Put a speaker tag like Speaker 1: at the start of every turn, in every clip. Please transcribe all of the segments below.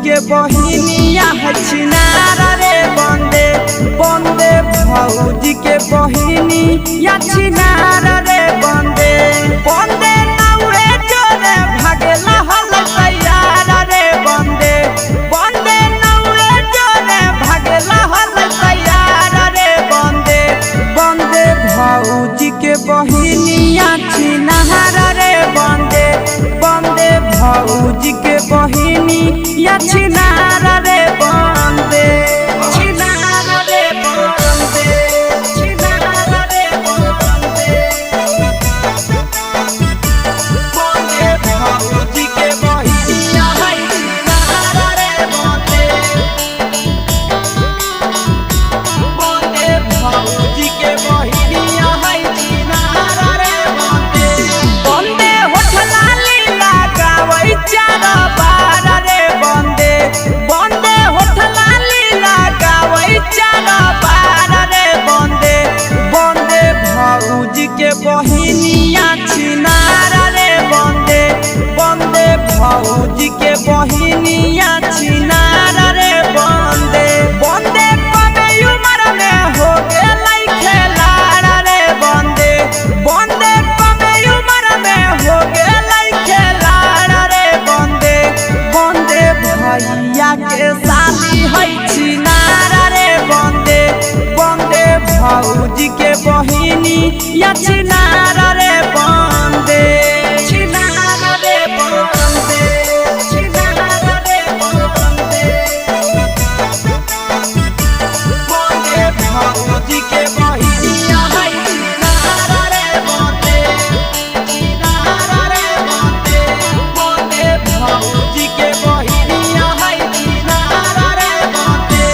Speaker 1: के बहिनिया है छिनारा रे बंदे बंदे भौजी के बहिनी या छिनारा रे बंदे बंदे नौरे जोरे भागेला हल तैयार रे बंदे बंदे नौरे जोरे भागेला हल तैयार रे बंदे बंदे भौजी के बहिनिया छिनारा रे बंदे बंदे भौजी के बहिनी या छिनारा रे बंदे छिनारा रे बंदे छिनारा रे बंदे बंदे भौजी के बहिनिया है छिनारा रे बंदे बंदे भौजी के बहिनिया है छिनारा रे बंदे बंदे होठला लीला गावै चार बार रे बंदे बंदे होठला लीला गावै चार बार रे बंदे बंदे भौजी के बहिनिया छिनारा रे बंदे बंदे भौजी के बहिनिया छिनारा रे बंदे बंदे कमे उम्र में हो गेलै खेलाड़ा रे बंदे बंदे कमे उम्र में हो गेलै खेलाड़ा रे बंदे बंदे भैया के शादी है छिनारा रे बंदे बंदे भौजी के बहिनी या छिनारा रे बंदे छिनारा रे बंदे छिनारा रे बंदे बंदे भौजी के बहिनिया है छिनारा रे बंदे छिनारा रे बंदे बंदे भौजी के बहिनिया है छिनारा रे बंदे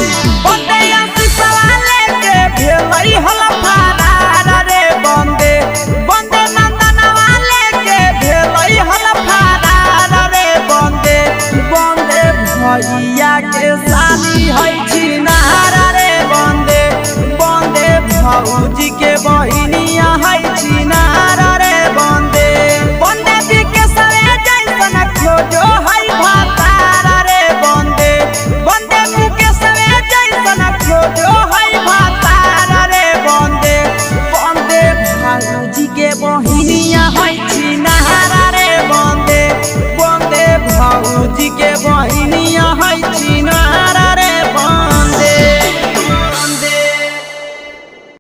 Speaker 1: बंदे आशीषवा लेके भेलै हल फरार रे बंदे बंदे नंदनवा लेके भेलै हल फरार रे बंदे बंदे भैया के शादी है छिनारा रे बंदे बंदे भौजी के बहिनिया है छिनारा